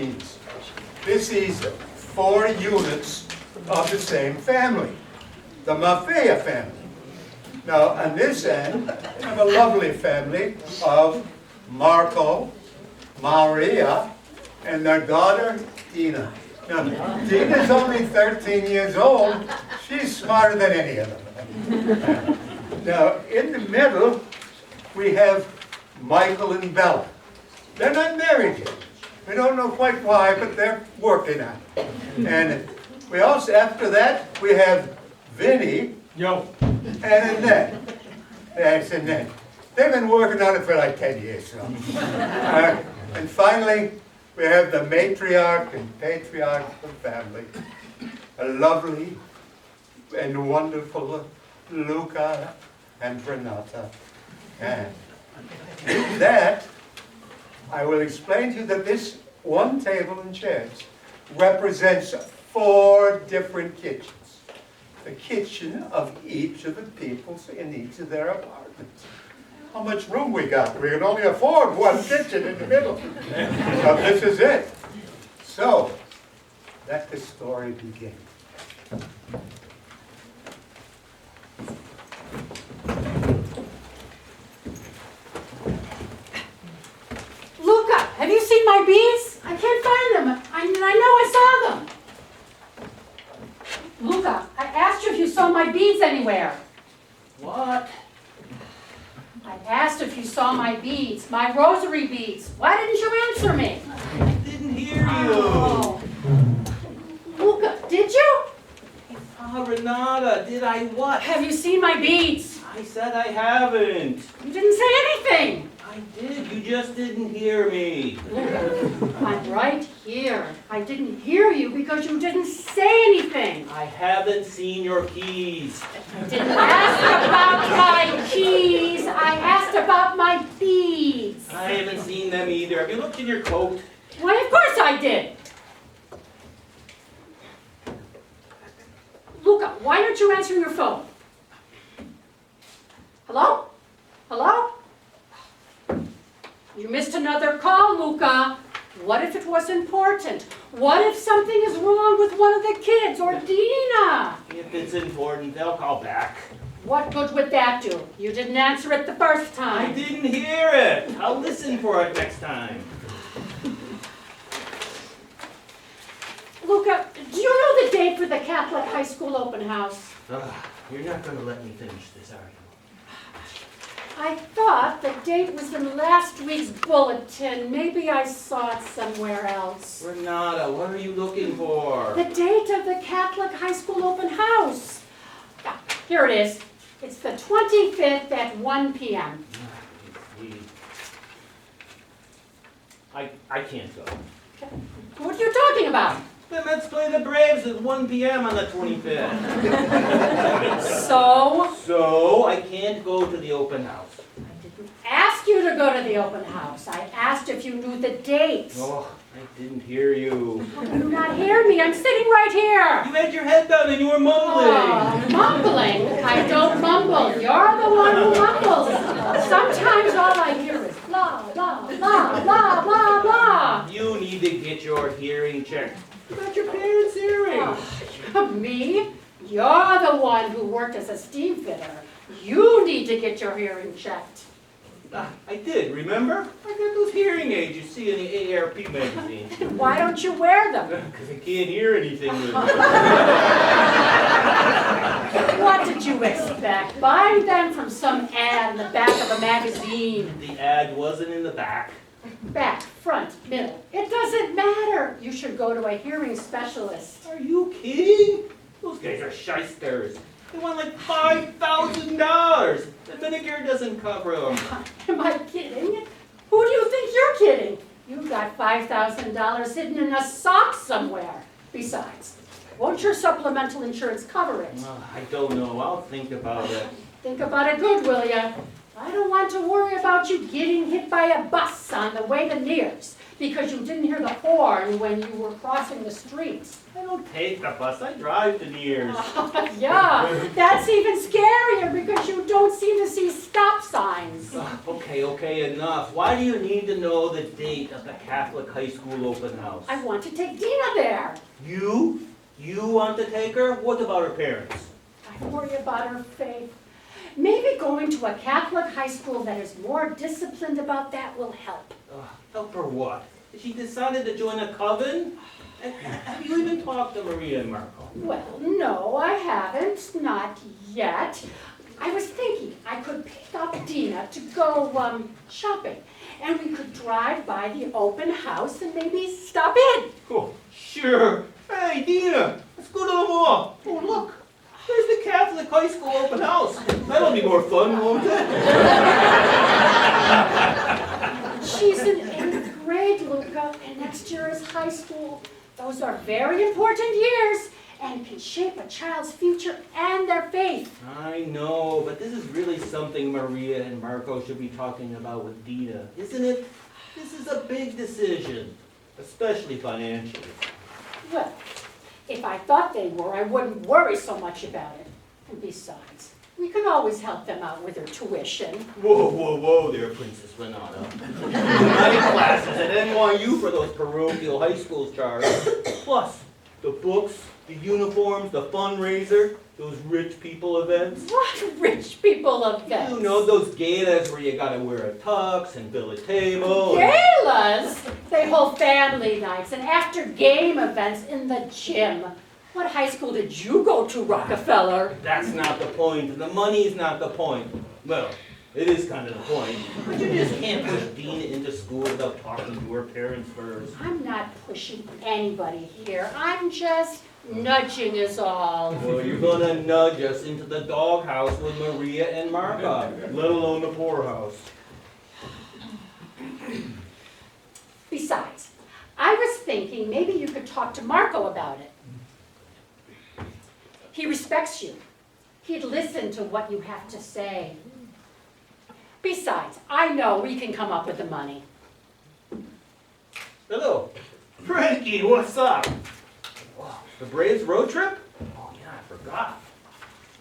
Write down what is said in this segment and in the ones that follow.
means. This is 4 units of the same family, the Maffeah family. Now, on this end, I have a lovely family of Marco, Maria, and their daughter, Dina. Now, Dina's only 13 years old. She's smarter than any of them. Now, in the middle, we have Michael and Bella. They're not married yet. We don't know quite why, but they're working on it. And we also, after that, we have Vinny. Yo. And Annette. That's Annette. They've been working on it for like 10 years now. And finally, we have the matriarch and patriarch of the family. A lovely and wonderful Luca and Renata. And with that, I will explain to you that this one table and chairs represents 4 different kitchens. The kitchen of each of the people in each of their apartments. How much room we got? We can only afford one kitchen in the middle. So this is it. So, let the story begin. Luca, have you seen my beads? I can't find them. I know I saw them. Luca, I asked you if you saw my beads anywhere. What? I asked if you saw my beads, my rosary beads. Why didn't you answer me? I didn't hear you. Oh. Luca, did you? Renata, did I what? Have you seen my beads? I said I haven't. You didn't say anything. I did, you just didn't hear me. I'm right here. I didn't hear you because you didn't say anything. I haven't seen your keys. I didn't ask about my keys. I asked about my beads. I haven't seen them either. Have you looked in your coat? Why, of course I did. Luca, why aren't you answering your phone? Hello? Hello? You missed another call, Luca. What if it was important? What if something is wrong with one of the kids or Dina? If it's important, they'll call back. What good would that do? You didn't answer it the first I time. didn't hear it. I'll listen for it next time. Luca, do you know the date for the Catholic high school open house? You're not going to let me finish this, are you? I thought the date was in last week's bulletin. Maybe I saw it somewhere else. Renata, what are you looking for? The date of the Catholic high school open house. Ah, here it is. It's the 25th at 1 p.m. I can't go. What are you talking about? The Mets play the Braves at 1 p.m. on the 25th. So I can't go to the open house. I didn't ask you to go to the open house. I asked if you knew the date. Oh, I didn't hear you. How can you not hear me? I'm sitting right here. You had your head down and you were mumbling. Oh, mumbling? I don't mumble. You're the one who mumbles. Sometimes all I hear is blah, blah, blah, blah, blah, blah. You need to get your hearing checked. You got your parents' hearing. Oh, me? You're the one who worked as a steam fitter. You need to get your hearing checked. I did, remember? I got those hearing aids you see in the ARP magazine. Why don't you wear them? Because I can't hear anything with them. What did you expect? Buying them from some ad in the back of a magazine. The ad wasn't in the back. Back, front, middle. It doesn't matter. You should go to a hearing specialist. Are you kidding? Those guys are shysters. They want like $5,000. The Medicare doesn't cover them. Am I kidding? Who do you think you're kidding? You've got $5,000 hidden in a sock somewhere. Besides, won't your supplemental insurance cover it? I don't know. I'll think about it. Think about it good, will ya? I don't want to worry about you getting hit by a bus on the way to Nears because you didn't hear the horn when you were crossing the streets. I don't take the bus, I drive to Nears. Yeah, that's even scarier because you don't seem to see stop signs. Okay, enough. Why do you need to know the date of the Catholic high school open house? I want to take Dina there. You? You want to take her? What about her parents? I worry about her faith. Maybe going to a Catholic high school that is more disciplined about that will help. Help her what? Has she decided to join a coven? And have you even talked to Maria and Marco? Well, no, I haven't. Not yet. I was thinking I could pick up Dina to go shopping. And we could drive by the open house and maybe stop in. Oh, sure. Hey, Dina, let's go to the mall. Oh, look. There's the Catholic high school open house. That'll be more fun, won't it? She's in 8th grade, Luca, and next year is high school. Those are very important years and can shape a child's future and their faith. I know, but this is really something Maria and Marco should be talking about with Dina, isn't it? This is a big decision, especially financially. Well, if I thought they were, I wouldn't worry so much about it. And besides, we can always help them out with their tuition. Whoa there, Princess Renata. Night classes at NYU for those parochial high schools charge. Plus, the books, the uniforms, the fundraiser, those rich people events. What rich people events? You know, those galas where you gotta wear a tux and bill a table. Galas? They hold family nights and after game events in the gym. What high school did you go to, Rockefeller? That's not the point. The money's not the point. Well, it is kind of the point. But you just can't push Dina into school without talking to her parents first. I'm not pushing anybody here. I'm just nudging us all. Well, you're gonna nudge us into the doghouse with Maria and Marco, let alone the poorhouse. Besides, I was thinking maybe you could talk to Marco about it. He respects you. He'd listen to what you have to say. Besides, I know we can come up with the money. Hello. Frankie, what's up? Wow, the Braves road trip? Oh yeah, I forgot.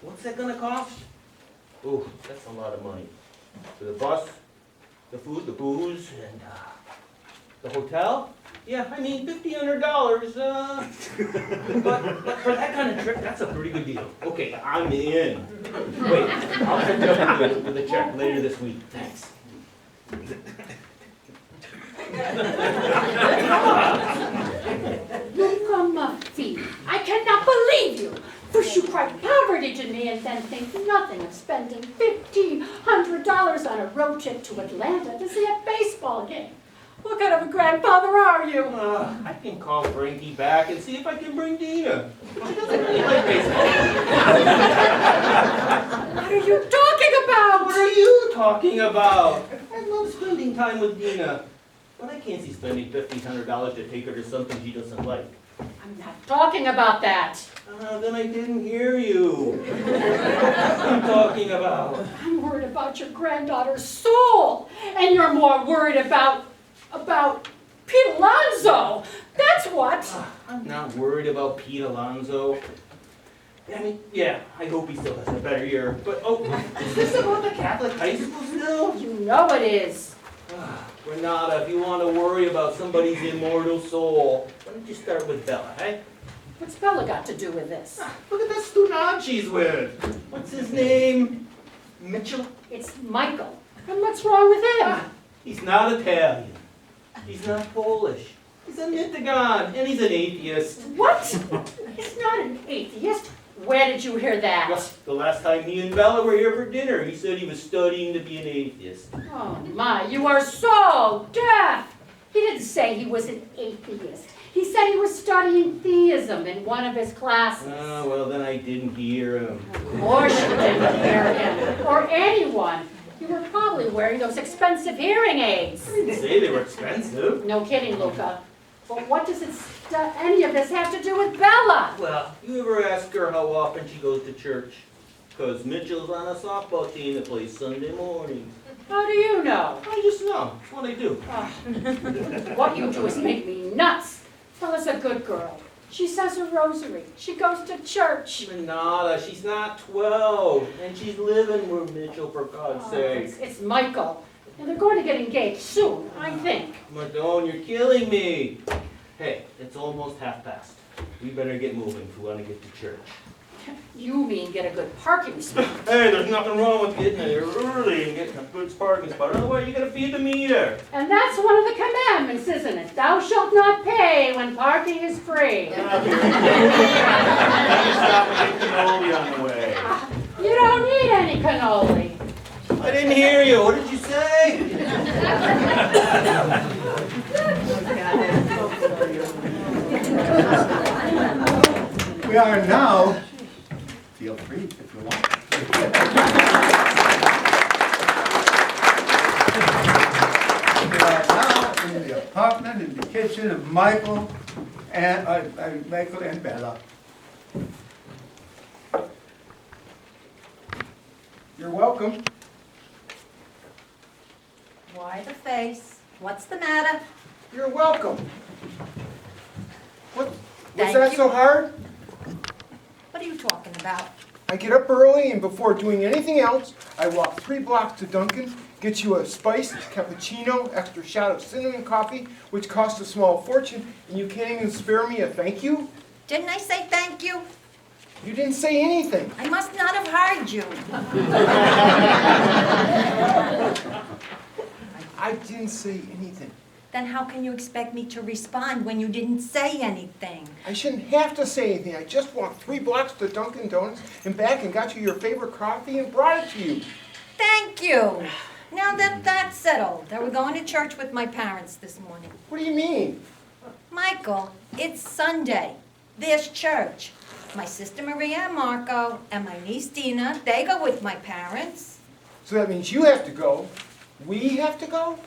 What's that gonna cost? Ooh, that's a lot of money. For the bus, the food, the booze, and the hotel? Yeah, I mean, $1,500, but for that kind of trip, that's a pretty good deal. Okay, I'm in. Wait, I'll catch up with the check later this week. Thanks. Luca Maffeah, I cannot believe you. First you cry poverty to me and then think nothing of spending $1,500 on a road trip to Atlanta to see a baseball game. What kind of a grandfather are you? I can call Frankie back and see if I can bring Dina. She doesn't really like baseball. What are you talking about? What are you talking about? I love spending time with Dina. But I can't see spending $1,500 to take her to something she doesn't like. I'm not talking about that. Then I didn't hear you. What I'm talking about. I'm worried about your granddaughter's soul. And you're more worried about Pete Alonso. That's what. I'm not worried about Pete Alonso. I mean, yeah, I hope he still has a better year. But, is this about the Catholic high school still? You know it is. Renata, if you want to worry about somebody's immortal soul, why don't you start with Bella, eh? What's Bella got to do with this? Look at that student she's with. What's his name? Mitchell? It's Michael. And what's wrong with him? He's not Italian. He's not Polish. He's a Mitagon, and he's an atheist. What? He's not an atheist. Where did you hear that? Well, the last time he and Bella were here for dinner, he said he was studying to be an atheist. Oh my, you are so deaf. He didn't say he was an atheist. He said he was studying theism in one of his classes. Oh, well, then I didn't hear him. Of course you didn't hear him. Or anyone. You were probably wearing those expensive hearing aids. I didn't say they were expensive. No kidding, Luca. But what does any of this have to do with Bella? Well, you ever ask her how often she goes to church? Because Mitchell's on a softball team that plays Sunday mornings. How do you know? I just know. That's what I do. What you do is make me nuts. Bella's a good girl. She says her rosary. She goes to church. Renata, she's not 12. And she's living with Mitchell, for God's sake. It's Michael. And they're going to get engaged soon, I think. Madone, you're killing me. Hey, it's almost past. We better get moving if we want to get to church. You mean get a good parking spot. Hey, there's nothing wrong with getting there early and getting a good parking spot. Otherwise, you gotta feed the meter. And that's one of the commandments, isn't it? Thou shalt not pay when parking is free. Stop and get cannoli on the way. You don't need any cannoli. I didn't hear you. What did you say? We are now, feel free if you want. We are now in the apartment, in the kitchen of Michael and Bella. You're welcome. Why the face? What's the matter? You're welcome. Was Thank that you. so hard? What are you talking about? I get up early and before doing anything else, I walk 3 blocks to Dunkin', get you a spiced cappuccino, extra shot of cinnamon coffee, which costs a small fortune, and you can't even spare me a thank you? Didn't I say thank you? You didn't say anything. I must not have heard you. I didn't say anything. Then how can you expect me to respond when you didn't say anything? I shouldn't have to say anything. I just walked 3 blocks to Dunkin' Donuts and back and got you your favorite coffee and brought it to you. Thank you. Now that that's settled, I was going to church with my parents this morning. What do you mean? Michael, it's Sunday. There's church. My sister Maria and Marco and my niece Dina, they go with my parents. So that means you have to go. We have to go?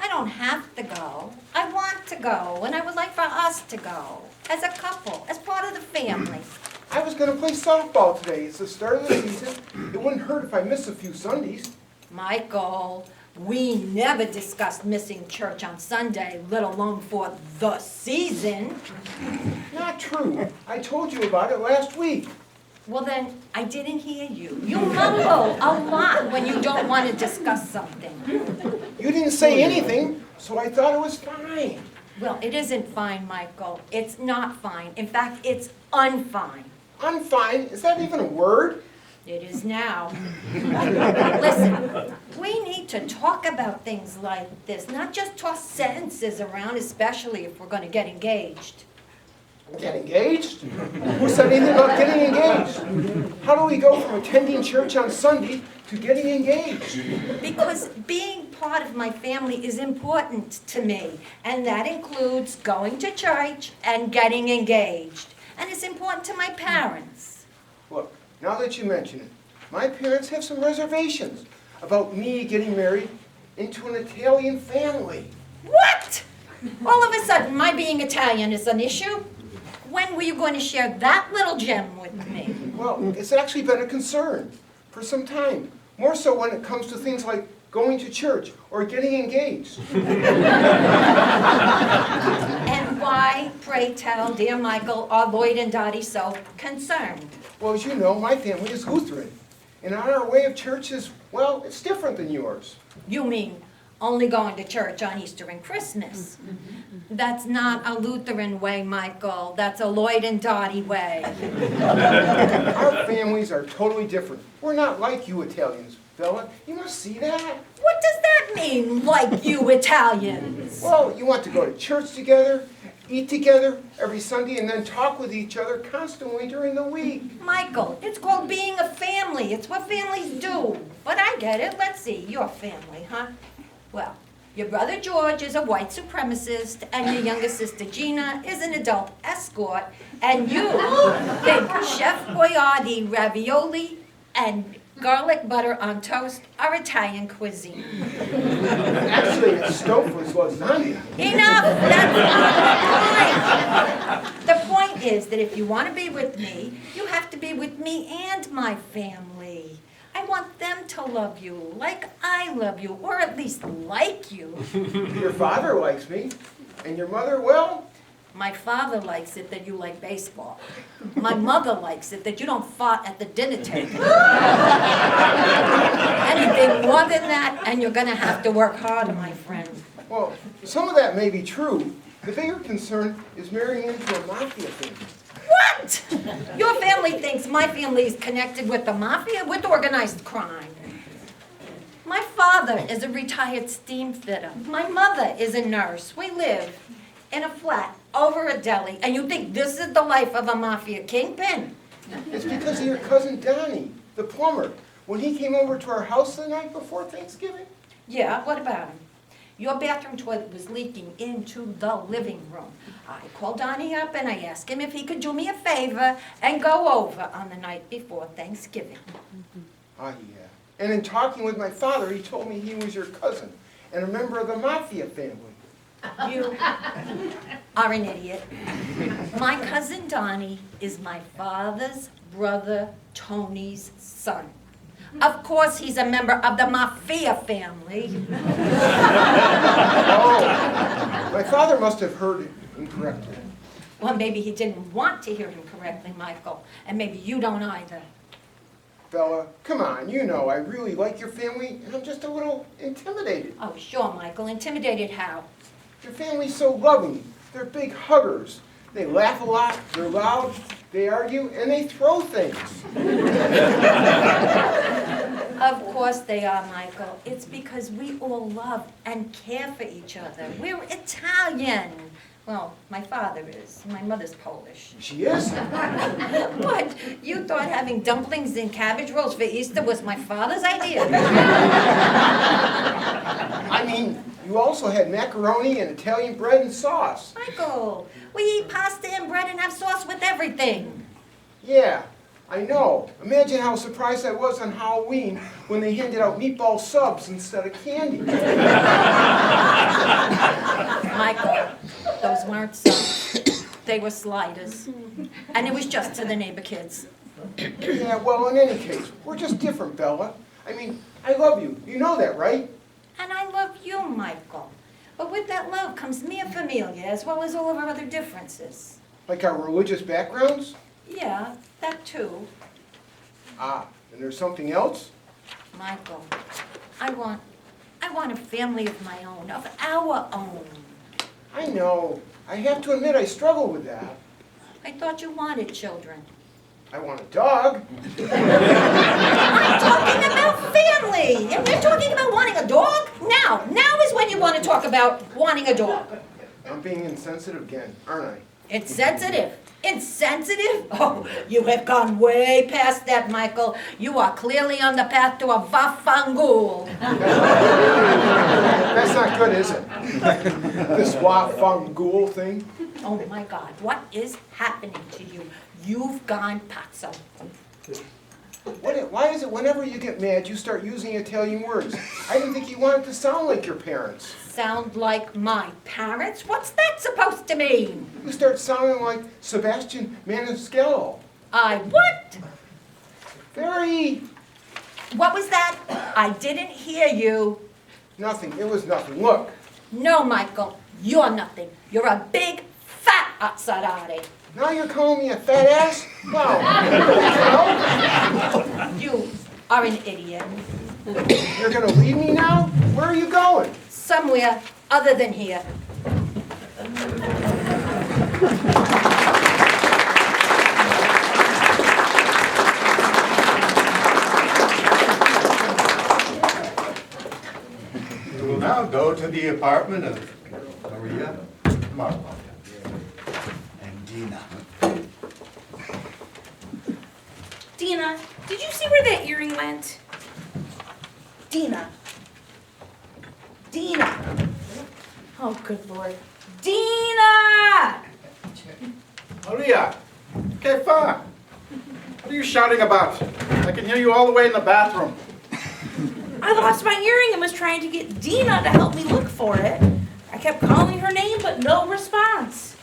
I don't have to go. I want to go, and I would like for us to go. As a couple, as part of the family. I was going to play softball today. It's the start of the season. It wouldn't hurt if I missed a few Sundays. Michael, we never discussed missing church on Sunday, let alone for the season. Not true. I told you about it last week. Well then, I didn't hear you. You mumble a lot when you don't want to discuss something. You didn't say anything, so I thought it was fine. Well, it isn't fine, Michael. It's not fine. In fact, it's unfine. Unfine? Is that even a word? It is now. Listen, we need to talk about things like this, not just toss sentences around, especially if we're going to get engaged. Get engaged? Who said anything about getting engaged? How do we go from attending church on Sunday to getting engaged? Because being part of my family is important to me, and that includes going to church and getting engaged. And it's important to my parents. Look, now that you mention it, my parents have some reservations about me getting married into an Italian family. What? All of a sudden, my being Italian is an issue? When were you going to share that little gem with me? Well, it's actually been a concern for some time. More so when it comes to things like going to church or getting engaged. And why, pray tell, dear Michael, are Lloyd and Dottie so concerned? Well, as you know, my family is Lutheran. And our way of church is, well, it's different than yours. You mean only going to church on Easter and Christmas? That's not a Lutheran way, Michael. That's a Lloyd and Dottie way. Our families are totally different. We're not like you Italians, Bella. You must see that. What does that mean, like you Italians? Well, you want to go to church together, eat together every Sunday, and then talk with each other constantly during the week. Michael, it's called being a family. It's what families do. But I get it. Let's see, your family, huh? Well, your brother George is a white supremacist, and your younger sister Gina is an adult escort, and you think Chef Boyardee ravioli and garlic butter on toast are Italian cuisine. Actually, it's Stouffer's lasagna. Enough! That's not the point. The point is that if you want to be with me, you have to be with me and my family. I want them to love you like I love you, or at least like you. Your father likes me. And your mother, well, My father likes it that you like baseball. My mother likes it that you don't fart at the dinner table. Anything more than that, and you're gonna have to work harder, my friend. well, some of that may be true. The bigger concern is marrying into a Maffeah family. What? Your family thinks my family is connected with the mafia, with organized crime. My father is a retired steam fitter. My mother is a nurse. We live in a flat over a deli, and you think this is the life of a mafia kingpin? It's because of your cousin Donnie, the plumber. When he came over to our house the night before Thanksgiving. Yeah, what about him? Your bathroom toilet was leaking into the living room. I called Donnie up and I asked him if he could do me a favor and go over on the night before Thanksgiving. Ah, yeah. And in talking with my father, he told me he was your cousin and a member of the Maffeah family. You are an idiot. My cousin Donnie is my father's brother Tony's son. Of course he's a member of the Maffeah family. Oh, my father must have heard it incorrectly. Well, maybe he didn't want to hear him correctly, Michael, and maybe you don't either. Bella, come on, you know I really like your family, and I'm just a little intimidated. Oh, sure, Michael. Intimidated how? Your family's so loving. They're big huggers. They laugh a lot, they're loud, they argue, and they throw things. Of course they are, Michael. It's because we all love and care for each other. We're Italian. Well, my father is. My mother's Polish. She is? What? You thought having dumplings and cabbage rolls for Easter was my father's idea? I mean, you also had macaroni and Italian bread and sauce. Michael, we eat pasta and bread and have sauce with everything. Yeah, I know. Imagine how surprised I was on Halloween when they handed out meatball subs instead of candy. Michael, those weren't subs. They were sliders. And it was just to the neighbor kids. Yeah, well, in any case, we're just different, Bella. I mean, I love you. You know that, right? And I love you, Michael. But with that love comes mia familia, as well as all of our other differences. Like our religious backgrounds? Yeah, that too. Ah, and there's something else? Michael, I want a family of my own, of our own. I know. I have to admit I struggle with that. I thought you wanted children. I want a dog. I'm talking about family! And we're talking about wanting a dog? Now is when you want to talk about wanting a dog. I'm being insensitive again, aren't I? Insensitive? Insensitive? Oh, you have gone way past that, Michael. You are clearly on the path to a vafangul. That's not good, is it? This wafangul thing. Oh my God, what is happening to you? You've gone pazzo. Why is it whenever you get mad, you start using Italian words? I didn't think you wanted to sound like your parents. Sound like my parents? What's that supposed to mean? You start sounding like Sebastian Maniscalco. I what? Very... What was that? I didn't hear you. Nothing. It was nothing. Look. No, Michael, you're nothing. You're a big, fat azzarare. Now you're calling me a fat ass? Wow. You are an idiot. You're gonna leave me now? Where are you going? Somewhere other than here. We will now go to the apartment of Maria, Marla, and Dina. Dina, did you see where that earring went? Dina. Dina. Oh, good Lord. Dina! Maria, que fa? What are you shouting about? I can hear you all the way in the bathroom. I lost my earring and was trying to get Dina to help me look for it. I kept calling her name, but no response.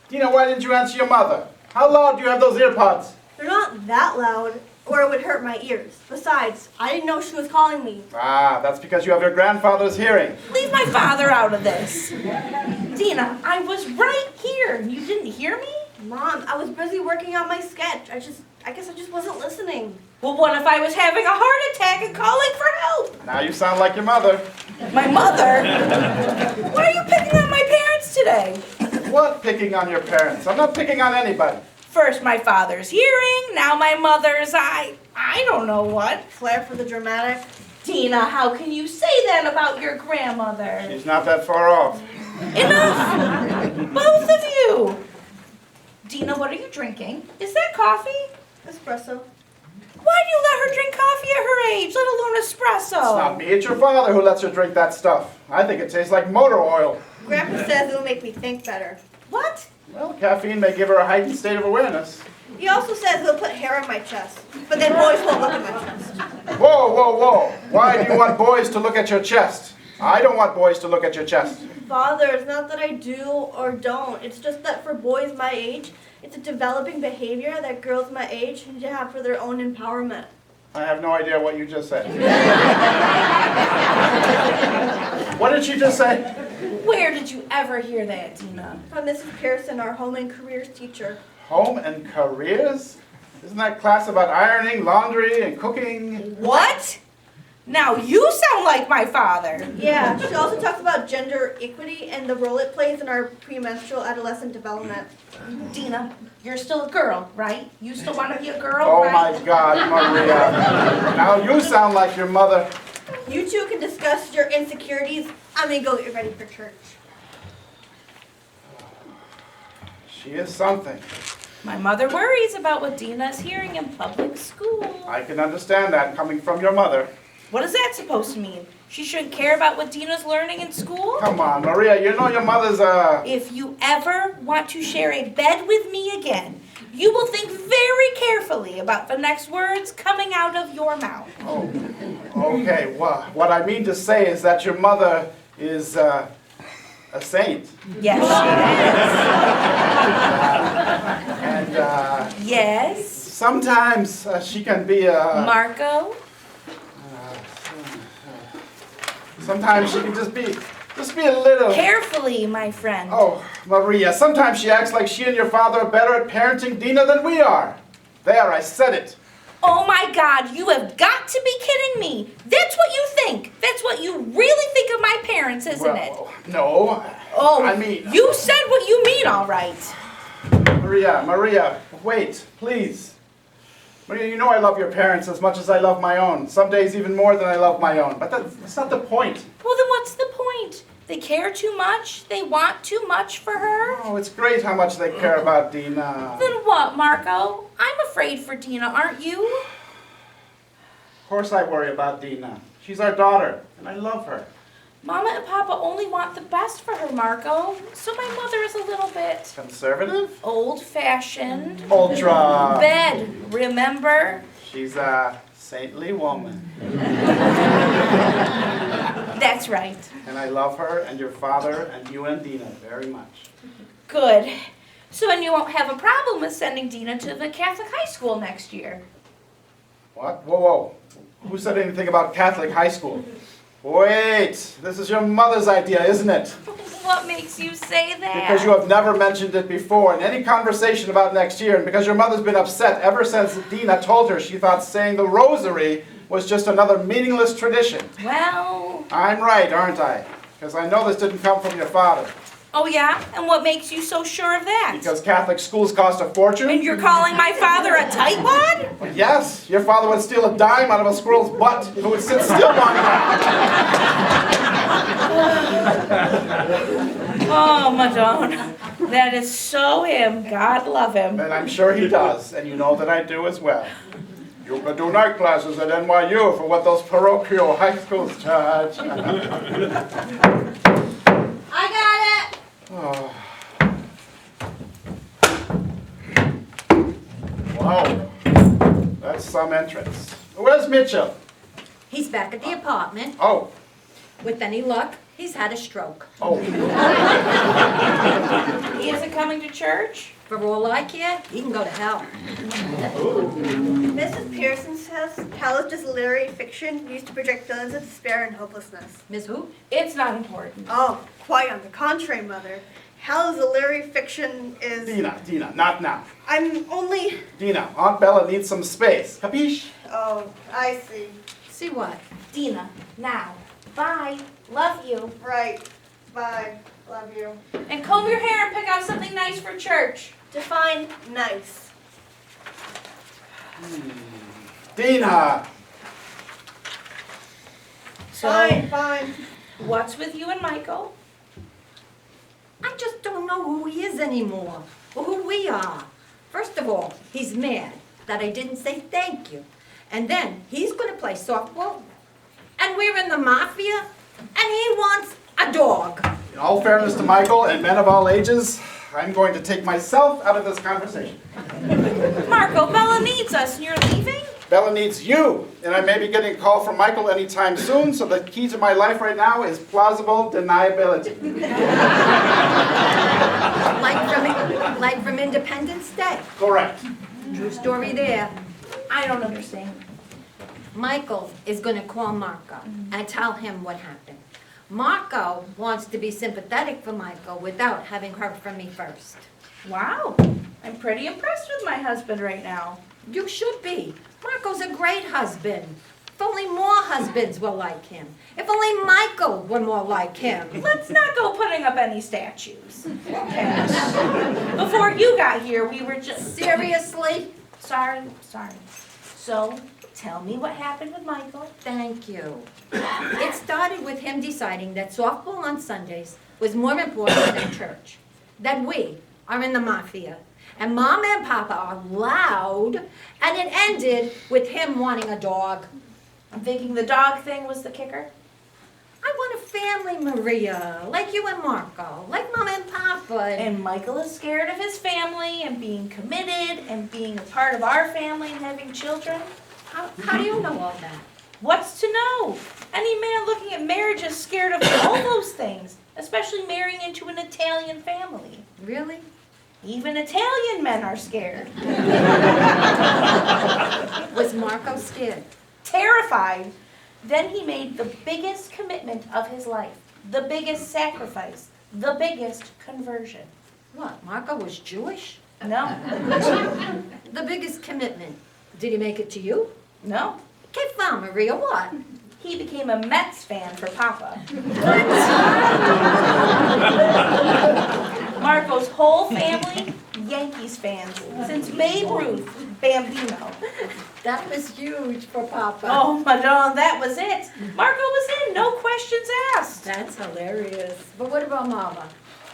Dina, why didn't you answer your mother? How loud do you have those earpods? They're not that loud. or it would hurt my ears. Besides, I didn't know she was calling me. Ah, that's because you have your grandfather's hearing. Leave my father out of this. Dina, I was right here. You didn't hear me? Mom, I was busy working on my sketch. I guess I just wasn't listening. Well, what if I was having a heart attack and calling for help? Now you sound like your mother. My mother? Why are you picking on my parents today? What picking on your parents? I'm not picking on anybody. First my father's hearing, now my mother's I don't know what. Flair for the dramatic. Dina, how can you say that about your grandmother? She's not that far off. Enough! Both of you! Dina, what are you drinking? Is that coffee? Espresso. Why do you let her drink coffee at her age, let alone espresso? It's not me, it's your father who lets her drink that stuff. I think it tastes like motor oil. Grandpa says it'll make me think better. What? Well, caffeine may give her a heightened state of awareness. He also says it'll put hair on my chest, but then boys won't look at my chest. Whoa, whoa, whoa. Why do you want boys to look at your chest? I don't want boys to look at your chest. Father, it's not that I do or don't. It's just that for boys my age, it's a developing behavior that girls my age need to have for their own empowerment. I have no idea what you just said. What did she just say? Where did you ever hear that, Dina? From Mrs. Pearson, our home and careers teacher. Home and careers? Isn't that class about ironing, laundry, and cooking? What? Now you sound like my father. Yeah, she also talks about gender equity and the role it plays in our premenstrual adolescent development. Dina, you're still a girl, right? You still want to be a girl, Oh right? my God, Maria. Now you sound like your mother. You two can discuss your insecurities. I'm gonna go get ready for church. She is something. My mother worries about what Dina's hearing in public school. I can understand that coming from your mother. What is that supposed to mean? She shouldn't care about what Dina's learning in school? Come on, Maria, you know your mother's If you ever want to share a bed with me again, you will think very carefully about the next words coming out of your mouth. Oh, okay. Well, what I mean to say is that your mother is a saint. Yes, And she is. Yes. sometimes she can be a... Marco? Sometimes she can just be a little... Carefully, my friend. Oh, Maria, sometimes she acts like she and your father are better at parenting Dina than we are. There, I said it. Oh my God, you have got to be kidding me. That's what you think. That's what you really think of my parents, isn't it? Well, no. Oh, I mean... you said what you mean, all right. Maria, wait, please. Maria, you know I love your parents as much as I love my own. Some days even more than I love my own. But that's not the point. Well, then what's the point? They care too much? They want too much for her? Oh, it's great how much they care about Dina. Then what, Marco? I'm afraid for Dina, aren't you? Of course I worry about Dina. She's our daughter, and I love her. Mama and Papa only want the best for her, Marco. So my mother is a little bit Conservative? old-fashioned. Ultra. Bed, remember? She's a saintly woman. That's right. And I love her and your father and you and Dina very much. Good. So then you won't have a problem with sending Dina to the Catholic high school next year. What? Whoa. Who said anything about Catholic high school? Wait, this is your mother's idea, isn't it? What makes you say that? Because you have never mentioned it before in any conversation about next year, and because your mother's been upset ever since Dina told her she thought saying the rosary was just another meaningless tradition. Well... I'm right, aren't I? Because I know this didn't come from your father. Oh yeah? And what makes you so sure of that? Because Catholic schools cost a fortune? And you're calling my father a tightwad? Well, yes, your father would steal a dime out of a squirrel's butt if it would sit still long enough. Oh, Madonna. That is so him. God love him. And I'm sure he does, and you know that I do as well. You could do night classes at NYU for what those parochial high schools charge. I got it! Oh. Wow, that's some entrance. Where's Mitchell? He's back at the apartment. Oh, With any luck, he's had a stroke. oh. He isn't coming going to church? For all I care, he can go to hell. Mrs. Pearson says hell is just literary fiction used to project feelings of despair and hopelessness. Miss who? It's not important. Oh, quite on the contrary, Mother. Hell is a literary fiction is... Dina, not now. I'm only... Dina, Aunt Bella needs some space. Capiche? Oh, I see. See what? Dina, now. Bye. Love you. Right. Bye. Love you. And comb your hair and pick out something nice for church. Define nice. Dina! So, Fine. what's with you and Michael? I just don't know who he is anymore, or who we are. First of all, he's mad that I didn't say thank you. And then he's going to play softball, and we're in the Maffeah, and he wants a dog. In all fairness to Michael and men of all ages, I'm going to take myself out of this conversation. Marco, Bella needs us and you're leaving? Bella needs you, and I may be getting a call from Michael anytime soon, so the key to my life right now is plausible deniability. Like from Independence Day. Correct. True story there. I don't understand. Michael is going to call Marco and tell him what happened. Marco wants to be sympathetic for Michael without having heard from me first. Wow, I'm pretty impressed with my husband right now. You should be. Marco's a great husband. If only more husbands were like him. If only Michael were more like him. Let's not go putting up any statues. Okay. Before you got here, we were just... Seriously? Sorry. So, tell me what happened with Michael. Thank you. It started with him deciding that softball on Sundays was more important than church. That we are in the Maffeah. And Mom and Papa are loud. And it ended with him wanting a dog. I'm thinking the dog thing was the kicker. I want a family, Maria. Like you and Marco. Like Mom and Papa. And Michael is scared of his family and being committed and being a part of our family and having children. How do you know all that? What's to know? Any man looking at marriage is scared of all those things, especially marrying into an Italian family. Really? Even Italian men are scared. Was Marco scared? Terrified. Then he made the biggest commitment of his life, the biggest sacrifice, the biggest conversion. What, Marco was Jewish? No, The biggest commitment. Did he make it to you? no. Que fa, Maria, what? He became a Mets fan for Papa. Marco's whole family, Yankees fans, since Babe Ruth, Bambino. That was huge for Papa. Oh, no, that was it. Marco was in, no questions asked. That's hilarious. But what about Mama?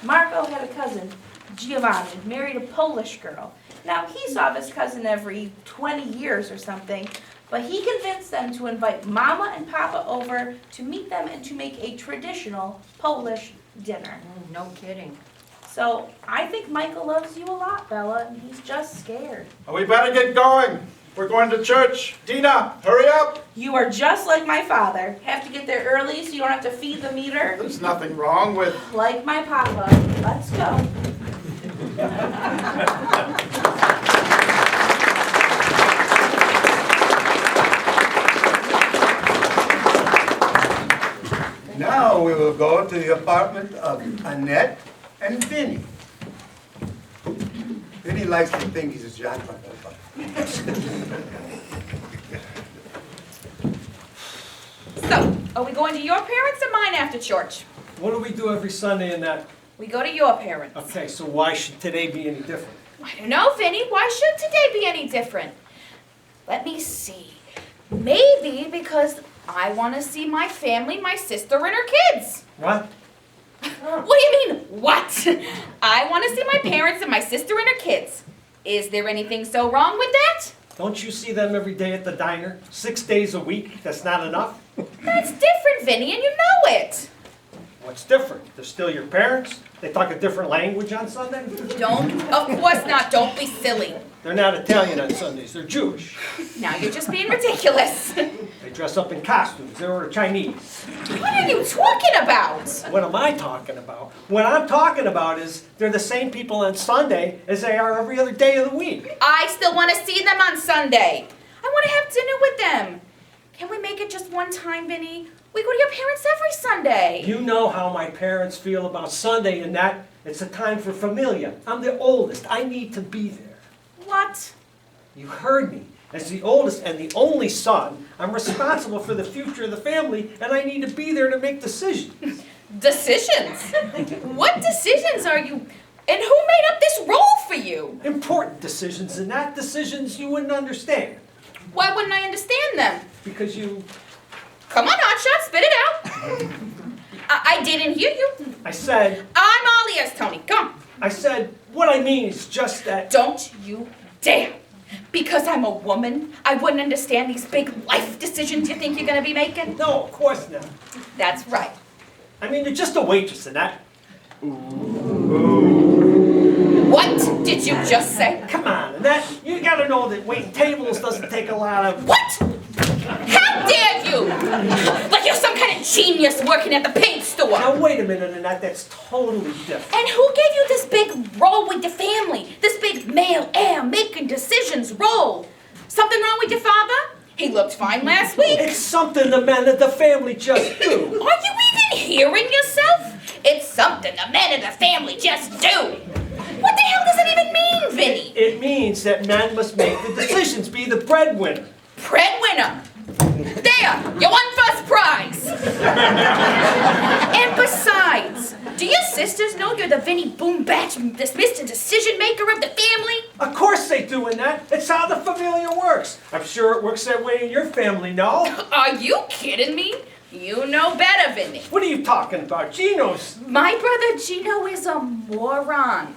Marco had a cousin, Giovanni, married a Polish girl. Now, he saw this cousin every 20 years or something, but he convinced them to invite Mama and Papa over to meet them and to make a traditional Polish dinner. No kidding. So, I think Michael loves you a lot, Bella, and he's just scared. We better get going. We're going to church. Dina, hurry up. You are just like my father. Have to get there early so you don't have to feed the meter. There's nothing wrong with... Like my papa. Let's go. Now we will go to the apartment of Annette and Vinny. Vinny likes to think he's a John So, are we going to your parents or mine after church? What do we do every Sunday in that? We go to your parents. Okay, so why should today be any different? I don't know, Vinny. Why should today be any different? Let me see. Maybe because I want to see my family, my sister, and her kids. What? What do you mean, what? I want to see my parents and my sister and her kids. Is there anything so wrong with that? Don't you see them every day at the diner? 6 days a week? That's not enough? That's different, Vinny, and you know it. What's different? They're still your parents? They talk a different language on Sunday? Of course not. Don't be silly. They're not Italian on Sundays. They're Jewish. Now you're just being ridiculous. They They dress up in costumes. They order Chinese. What are you talking about? What am I talking about? What I'm talking about is they're the same people on Sunday as they are every other day of the week. I still want to see them on Sunday. I want to have dinner with them. Can we make it just one time, Vinny? We go to your parents every Sunday. You know how my parents feel about Sunday and that it's a time for familia. I'm the oldest. I need to be there. What? You heard me. As the oldest and the only son, I'm responsible for the future of the family, and I need to be there to make decisions. Decisions? What decisions are you... And who made up this role for you? Important decisions, and not decisions you wouldn't understand. Why wouldn't I understand them? Because you... Come on, Hotshot, spit it out. I didn't hear you. I said... I'm all ears, Tony. Come. I said, what I mean is just that... Don't you dare. Because I'm a woman, I wouldn't understand these big life decisions you think you're going to be making? No, of course not. That's right. I mean, you're just a waitress and that... What did you just say? Come on, Annette. You gotta know that waiting tables doesn't take a lot of... What? How dare you? Like you're some kind of genius working at the paint store. Now, wait a minute, Annette. That's totally different. And who gave you this big role with your family? This big male heir making decisions role? Something wrong with your father? He looked fine last week. It's something the men of the family just do. Are you even hearing yourself? It's something the men of the family just do. What the hell does it even mean, Vinny? It means that men must make the decisions, be the breadwinner. Breadwinner. There, you won first prize. And besides, do your sisters know you're the Vinny Boom Batch, this Mr. Decision Maker of the family? Of course they do, Annette. It's how the familia works. I'm sure it works that way in your family, no? Are you kidding me? You know better, Vinny. What are you talking about? Gino's... My brother Gino is a moron.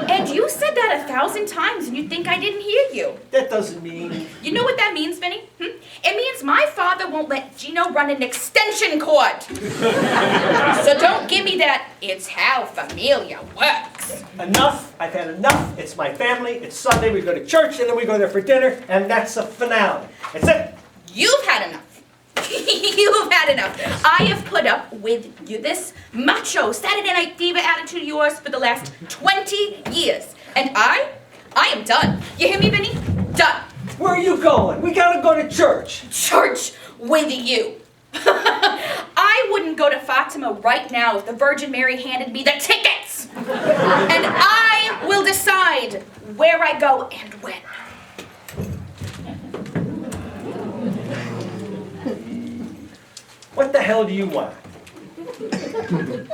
And you said that 1,000 times and you think I didn't hear you. That doesn't mean... You know what that means, Vinny? It means my father won't let Gino run an extension cord. So don't give me that, it's how familia works. Enough. I've had enough. It's my family. It's Sunday. We go to church and then we go there for dinner. And that's a finale. That's it. You've had enough. You've had enough. I have put up with you, this macho Saturday Night Fever attitude of yours for the last 20 years. And I am done. You hear me, Vinny? Done. Where are you going? We gotta go to church. Church with you. I wouldn't go to Fatima right now if the Virgin Mary handed me the tickets. And I will decide where I go and when. What the hell do you want?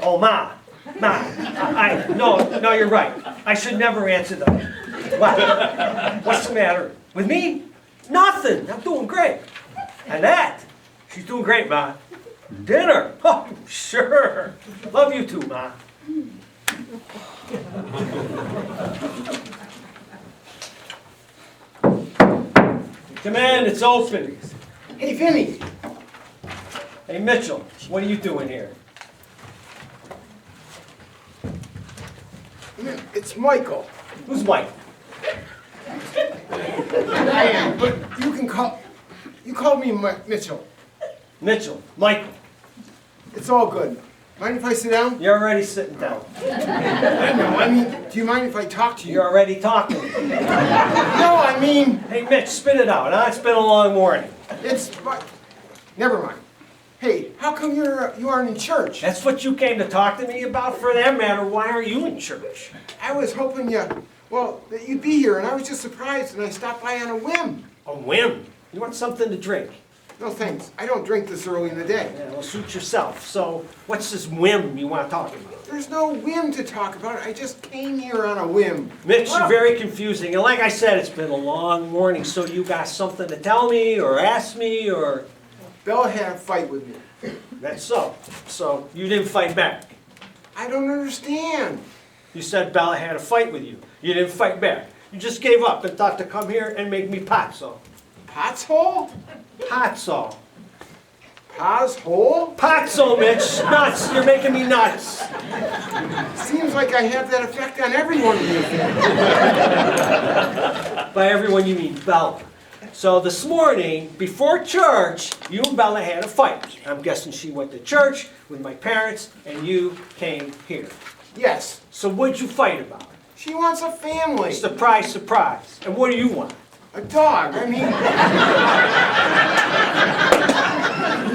Oh, Ma. No, you're right. I should never answer them. What? What's the matter? With me? Nothing. I'm doing great. Annette? She's doing great, Ma. Dinner? Oh, sure. Love you too, Ma. Come in, it's open. Hey, Vinny. Hey, Mitchell, what are you doing here? It's Michael. Who's Mike? I am, but you called me Mitchell. Mitchell. Michael. It's all good. Mind if I sit down? You're already sitting down. No, I mean, do you mind if I talk to you? You're already talking. No, I mean... Hey, Mitch, spit it out, huh? It's been a long morning. Never mind. Hey, how come you aren't in church? That's what you came to talk to me about? For that matter, why aren't you in church? I was hoping that you'd be here, and I was just surprised, and I stopped by on a whim. A whim? You want something to drink? No, thanks. I don't drink this early in the day. Yeah, well, suit yourself. So, what's this whim you want to talk about? There's no whim to talk about. I just came here on a whim. Mitch, you're very confusing. And like I said, it's been a long morning, so you got something to tell me or ask me or... Bella had a fight with me. That's so. So, you didn't fight back. I don't understand. You said Bella had a fight with you. You didn't fight back. You just gave up and thought to come here and make me potso. Potshole? Potso. Potshole? Potso, Mitch. Nuts. You're making me nuts. Seems like I have that effect on everyone in your family. By everyone, you mean Bella. So this morning, before church, you and Bella had a fight. I'm guessing she went to church with my parents, and you came here. Yes, So what'd you fight about? she wants a family. Surprise, surprise. And what do you want? A dog. I mean,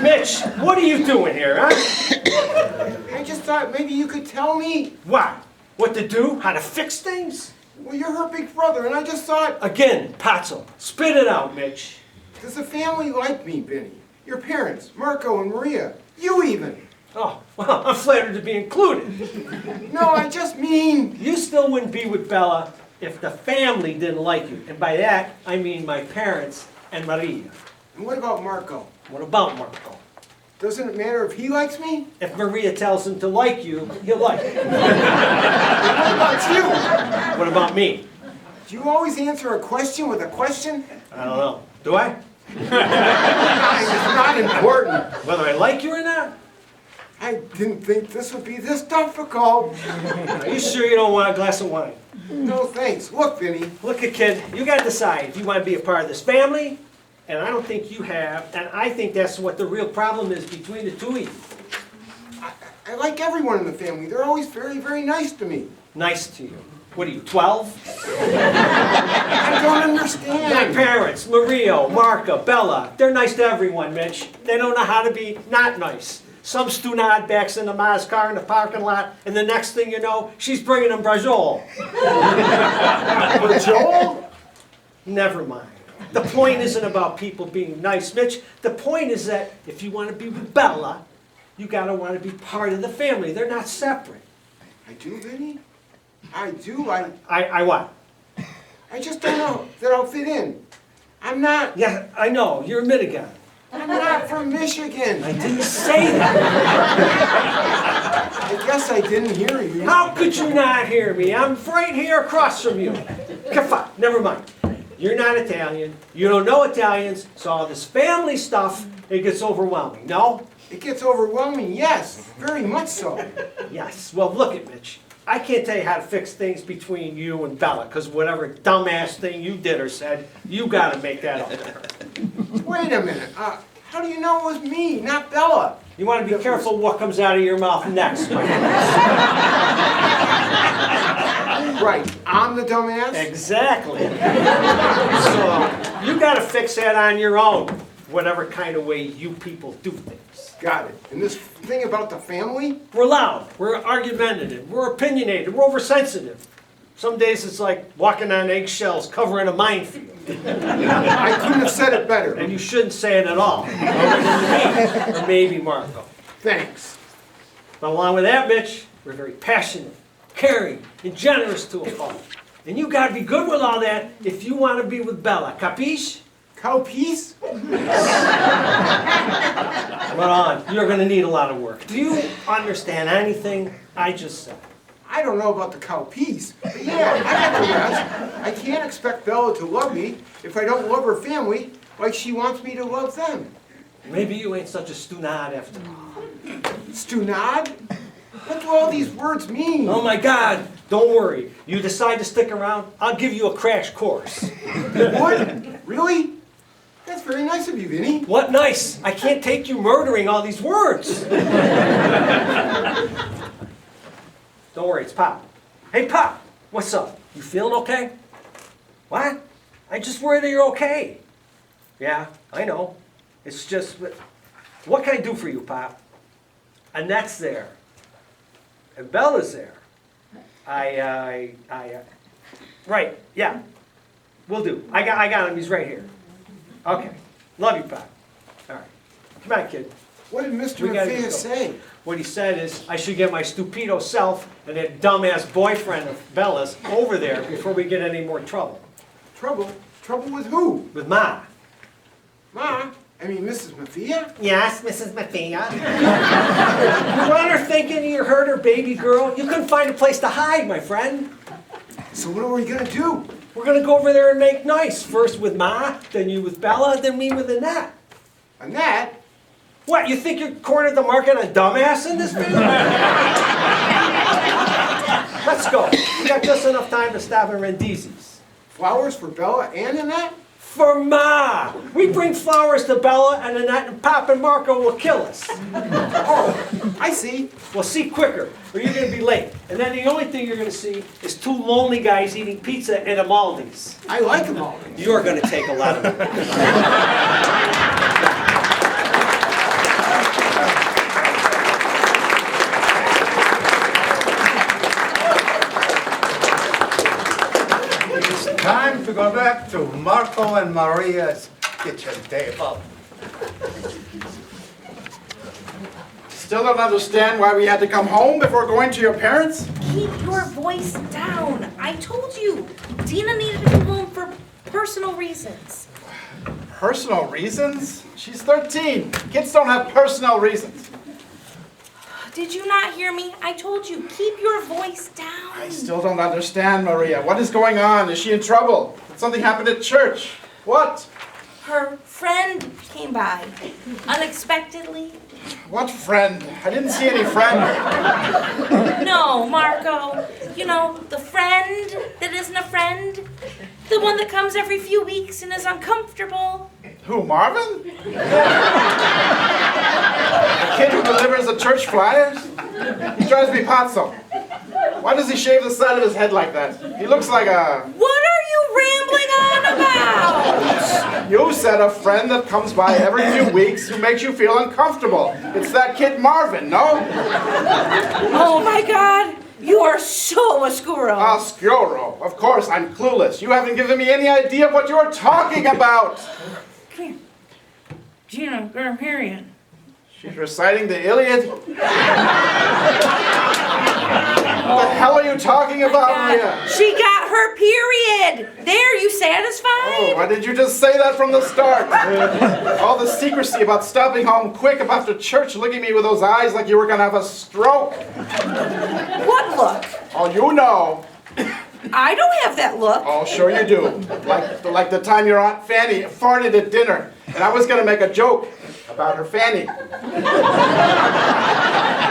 Mitch, what are you doing here, huh? I just thought maybe you could tell me. What? What to do? How to fix things? Well, you're her big brother, and I just thought, Again, Patzel, spit it out, Mitch. does the family like me, Vinny? Your parents, Marco and Maria. You even. Oh, well, I'm flattered to be included. No, I just mean, You still wouldn't be with Bella if the family didn't like you. And by that, I mean my parents and Maria. and what about Marco? What about Marco? Doesn't it matter if he likes me? If Maria tells him to like you, he'll like you. What about you? What about me? Do you always answer a question with a question? I don't know. Do I? It's not important. Whether I like you or not? I didn't think this would be this difficult. Are you sure you don't want a glass of wine? No thanks. Look, Vinny, Look, kid, you got to decide if you want to be a part of this family, and I don't think you have, and I think that's what the real problem is between the two of you. I like everyone in the family. They're always very, very nice to me. Nice to you. What are you, 12? I don't My understand. parents, Mario, Marca, Bella, they're nice to everyone, Mitch. They don't know how to be not nice. Some stunad backs into Ma's car in the parking lot, and the next thing you know, she's bringing him brajol. But Joel? Never mind. The point isn't about people being nice, Mitch. The point is that if you want to be with Bella, you gotta want to be part of the family. They're not separate. I do, Vinny? I do. I what? I just don't know that I'll fit in. I'm not. Yeah, I know. You're a Mitigan. I'm not from Michigan. I didn't say that. I guess I didn't hear you. How could you not hear me? I'm right here across from you. Kafa, never mind. You're not Italian. You don't know Italians, so all this family stuff, it gets overwhelming. No? It gets overwhelming, yes. Very much so. Yes. Well, look at Mitch. I can't tell you how to fix things between you and Bella, because whatever dumbass thing you did or said, you gotta make that up to her. Wait a minute. How do you know it was me, not Bella? You want to be careful what comes out of your mouth next, my friend. Right. I'm the dumbass? Exactly. So, you gotta fix that on your own, whatever kind of way you people do things. Got it. And this thing about the family? We're loud, we're argumentative, we're opinionated, we're oversensitive. Some days it's like walking on eggshells covering a minefield. I couldn't have said it better. And you shouldn't say it at all. Other than me, or maybe Marco. Thanks. But along with that, Mitch, we're very passionate, caring, and generous to a fault. And you gotta be good with all that if you want to be with Bella. Capiche? Cow piece? Hold on, you're gonna need a lot of work. Do you understand anything I just said? I don't know about the cow piece, but yeah, I got the rest. I can't expect Bella to love me if I don't love her family like she wants me to love them. Maybe you ain't such a stunad after all. Stunad? What do all these words mean? Oh my God, don't worry. You decide to stick around, I'll give you a crash course. What? Really? That's very nice of you, Vinny. What nice? I can't take you murdering all these words. Don't worry, it's Pop. Hey, Pop, what's up? You feeling okay? What? I just worry that you're okay. Yeah, I know. It's just, what can I do for you, Pop? Annette's there. And Bella's there. Right, yeah. Will do. I got him, he's right here. Okay. Love you, Pop. All right. Come on, kid. What did Mr. We gotta Maffeah go. say? What he said is, I should get my stupido self and that dumbass boyfriend of Bella's over there before we get any more trouble. Trouble? Trouble with who? With Ma. Ma? I mean, Mrs. Maffeah? Yes, Mrs. Maffeah. You want her thinking you hurt her baby girl? You couldn't find a place to hide, my friend. So what are we gonna do? We're gonna go over there and make nice. First with Ma, then you with Bella, then me with Annette. Annette? What, you think you're cornered the market on dumbass in this family? Let's go. We got just enough time to stop at Rendizzi's. Flowers for Bella and Annette? For Ma! We bring flowers to Bella, and Annette and Pop and Marco will kill us. Oh, I see. Well, see quicker, or you're gonna be late. And then the only thing you're gonna see is two lonely guys eating pizza at Amaldi's. I like them all. You're gonna take a lot of it. It's time to go back to Marco and Maria's kitchen table. Still don't understand why we had to come home before going to your parents? Keep your voice down. I told you. Dina needed to come home for personal reasons. Personal reasons? She's 13. Kids don't have personal reasons. Did you not hear me? I told you, keep your voice down. I still don't understand, Maria. What is going on? Is she in trouble? Did something happen at church? What? Her friend came by, unexpectedly. What friend? I didn't see any friend. No, Marco. You know, the friend that isn't a friend. The one that comes every few weeks and is uncomfortable. Who, Marvin? The kid who delivers the church flyers? He drives me pazzo. Why does he shave the side of his head like that? He looks like a... What are you rambling on about? You said a friend that comes by every few weeks who makes you feel uncomfortable. It's that kid Marvin, no? Oh my God, you are so oscuro. Oscuro. Of course, I'm clueless. You haven't given me any idea of what you're talking about. Come here. Gina, girl, period. She's reciting the Iliad? What the hell are you talking about, Maria? She got her period. There, you satisfied? Oh, why did you just say that from the start? All the secrecy about stopping home quick after church, looking at me with those eyes like you were going to have a stroke. What look? Oh, you know. I don't have that look. Oh, sure you do. Like the time your Aunt Fanny farted at dinner, and I was going to make a joke about her fanny.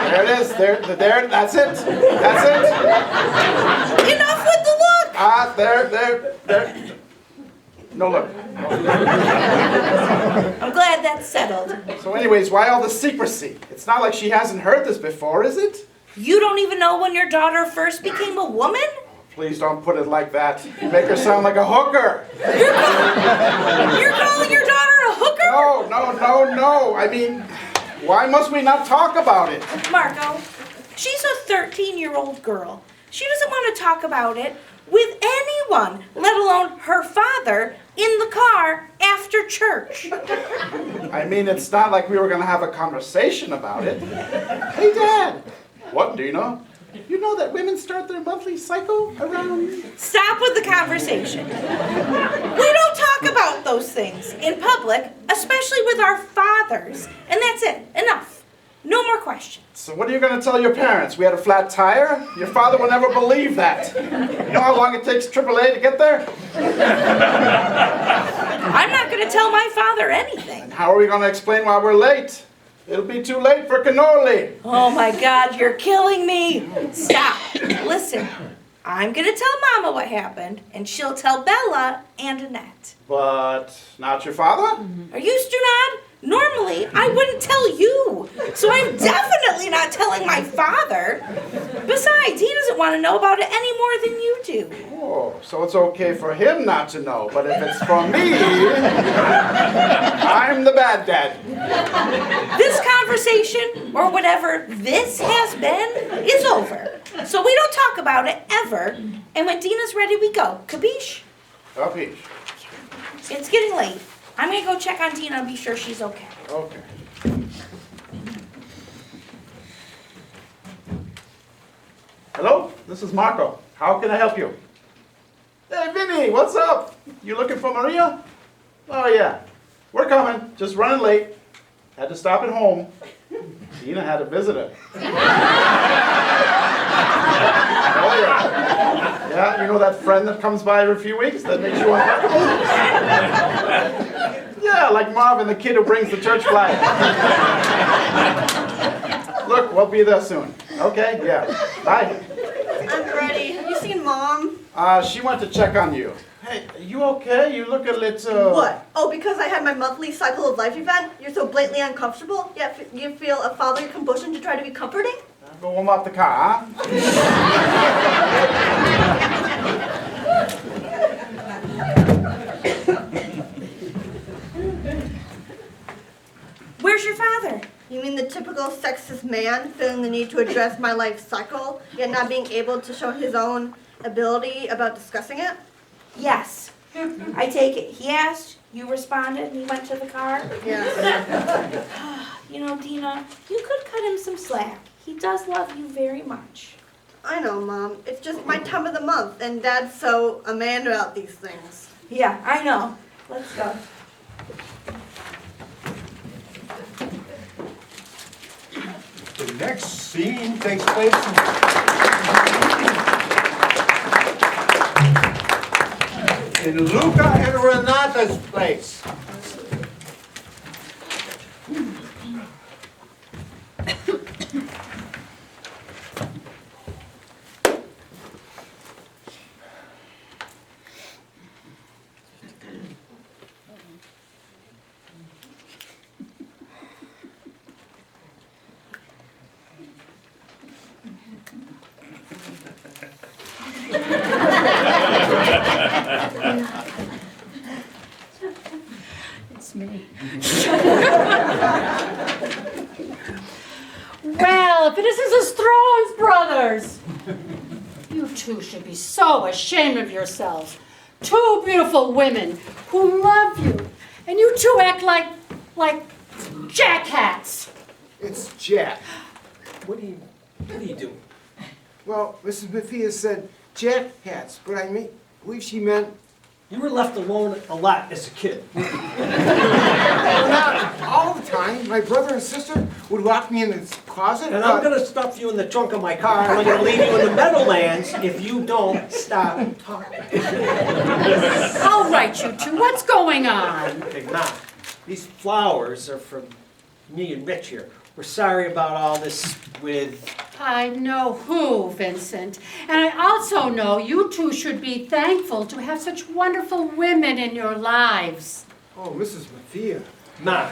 There it is. There, that's it. That's it. Enough with the look. There. No look. I'm glad that's settled. So anyways, why all the secrecy? It's not like she hasn't heard this before, is it? You don't even know when your daughter first became a woman? Please don't put it like that. You make her sound like a hooker. You're calling your daughter a hooker? No. I mean, why must we not talk about it? Marco, she's a 13-year-old girl. She doesn't want to talk about it with anyone, let alone her father, in the car after church. I mean, it's not like we were going to have a conversation about it. Hey, Dad. What, Dina? You know that women start their monthly cycle around... Stop with the conversation. We don't talk about those things in public, especially with our fathers. And that's it. Enough. No more questions. So what are you going to tell your parents? We had a flat tire? Your father will never believe that. You know how long it takes AAA to get there? I'm not going to tell my father anything. And how are we going to explain why we're late? It'll be too late for cannoli. Oh my God, you're killing me. Stop. Listen, I'm going to tell Mama what happened, and she'll tell Bella and Annette. But not your father? Are you Stunad? Normally, I wouldn't tell you. So I'm definitely not telling my father. Besides, he doesn't want to know about it any more than you do. Oh, so it's okay for him not to know. But if it's for me, I'm the bad dad. This conversation, or whatever this has been, is over. So we don't talk about it ever. And when Dina's ready, we go. Capiche? Capiche. It's getting late. I'm going to go check on Dina and be sure she's okay. Okay. Hello, this is Marco. How can I help you? Hey, Vinny, what's up? You looking for Maria? Oh, yeah. We're coming. Just running late. Had to stop at home. Dina had a visitor. Oh, yeah. Yeah, you know that friend that comes by every few weeks that makes you uncomfortable? Yeah, like Marvin, the kid who brings the church flag. Look, we'll be there soon. Okay, yeah. Bye. I'm ready. Have you seen Mom? She went to check on you. Hey, are you okay? You look a little... What? Oh, because I had my monthly cycle of life event? You're so blatantly uncomfortable, yet you feel a fatherly compulsion to try to be comforting? Go warm up the car, Where's your father? You mean the typical sexist man feeling the need to address my life cycle, yet not being able to show his own ability about discussing it? Yes. I take it. He asked, you responded, and he went to the car. Yes. You know, Dina, you could cut him some slack. He does love you very much. I know, Mom. It's just my time of the month, and Dad's so a man about these things. Yeah, I know. Let's go. The next scene takes place in Luca and Renata's place. It's me. Well, if it isn't the Strong's brothers! You two should be so ashamed of yourselves. Two beautiful women who love you, and you two act like jackhats. It's Jack. What are you doing? Well, Mrs. Maffeah said Jack hats, but I believe she meant... You were left alone a lot as a kid. Well, not all the time. My brother and sister would lock me in the closet. And I'm gonna stuff you in the trunk of my car, and I'm gonna leave you in the Meadowlands if you don't stop talking. All right, you two, what's going on? Okay, Ma, these flowers are from me and Mitch here. We're sorry about all this with... I know who, Vincent. And I also know you two should be thankful to have such wonderful women in your lives. Oh, Mrs. Maffeah. Ma,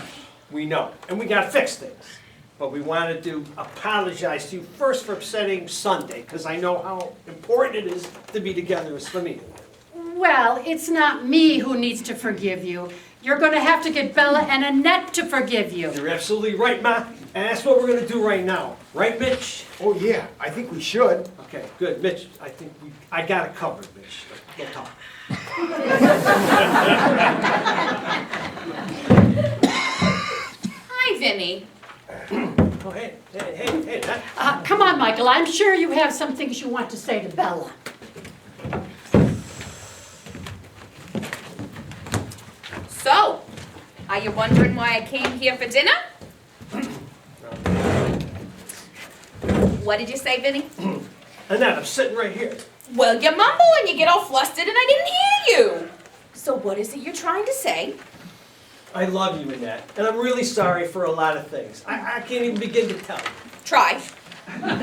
we know, and we gotta fix things. But we wanted to apologize to you first for upsetting Sunday, because I know how important it is to be together as family. Well, it's not me who needs to forgive you. You're going to have to get Bella and Annette to forgive you. You're absolutely right, Ma. And that's what we're gonna do right now. Right, Mitch? Oh, yeah, I think we should. Okay, good. Mitch, I got it covered, Mitch. Go talk. Hi, Vinny. Oh, hey, that. Come on, Michael. I'm sure you have some things you want to say to Bella. So, are you wondering why I came here for dinner? What did you say, Vinny? Annette, I'm sitting right here. Well, you mumble and you get all flustered and I didn't hear you. So what is it you're trying to say? I love you, Annette, and I'm really sorry for a lot of things. I can't even begin to tell you. Try. No,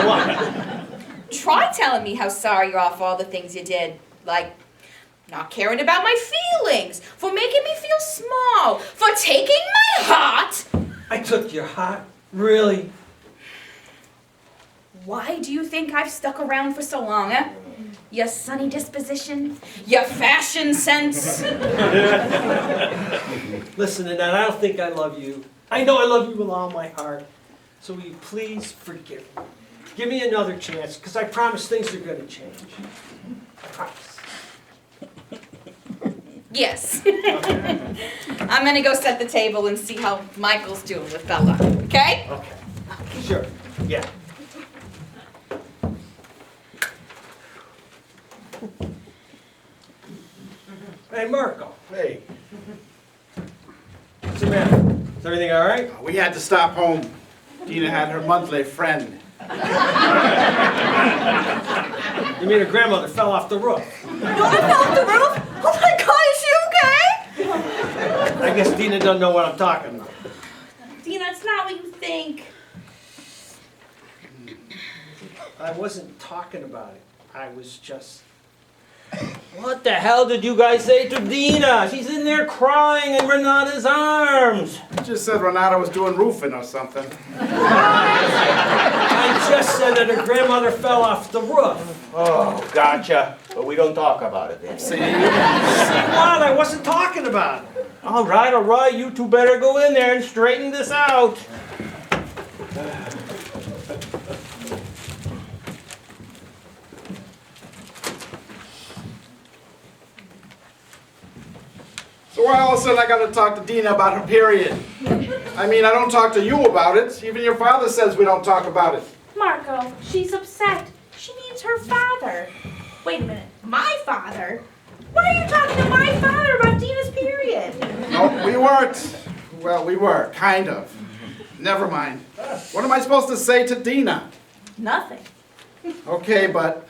what? Try telling me how sorry you are for all the things you did. Like, not caring about my feelings, for making me feel small, for taking my heart. I took your heart? Really? Why do you think I've stuck around for so long, eh? Your sunny disposition, your fashion sense. Listen, Annette, I don't think I love you. I know I love you with all my heart. So will you please forgive me? Give me another chance, because I promise things are going to change. I promise. Yes. I'm gonna go set the table and see how Michael's doing with Bella, okay? Okay. Sure. Yeah. Hey, Marco. Hey, What's the matter? Is everything all right? we had to stop home. Dina had her monthly friend. You mean her grandmother fell off the roof? Mother fell off the roof? Oh my God, is she okay? I guess Dina doesn't know what I'm talking about. Dina, it's not what you think. I wasn't talking about it. I was just... What the hell did you guys say to Dina? She's in there crying in Renata's arms. Just said Renata was doing roofing or something. I just said that her grandmother fell off the roof. Oh, gotcha. But we don't talk about it then. See? See what? I wasn't talking about it. All right. You two better go in there and straighten this out. So why all of a sudden I gotta talk to Dina about her period? I mean, I don't talk to you about it. Even your father says we don't talk about it. Marco, she's upset. She needs her father. Wait a minute, my father? Why are you talking to my father about Dina's period? No, we weren't. Well, we were, kind of. Never mind. What am I supposed to say to Dina? Nothing. Okay, but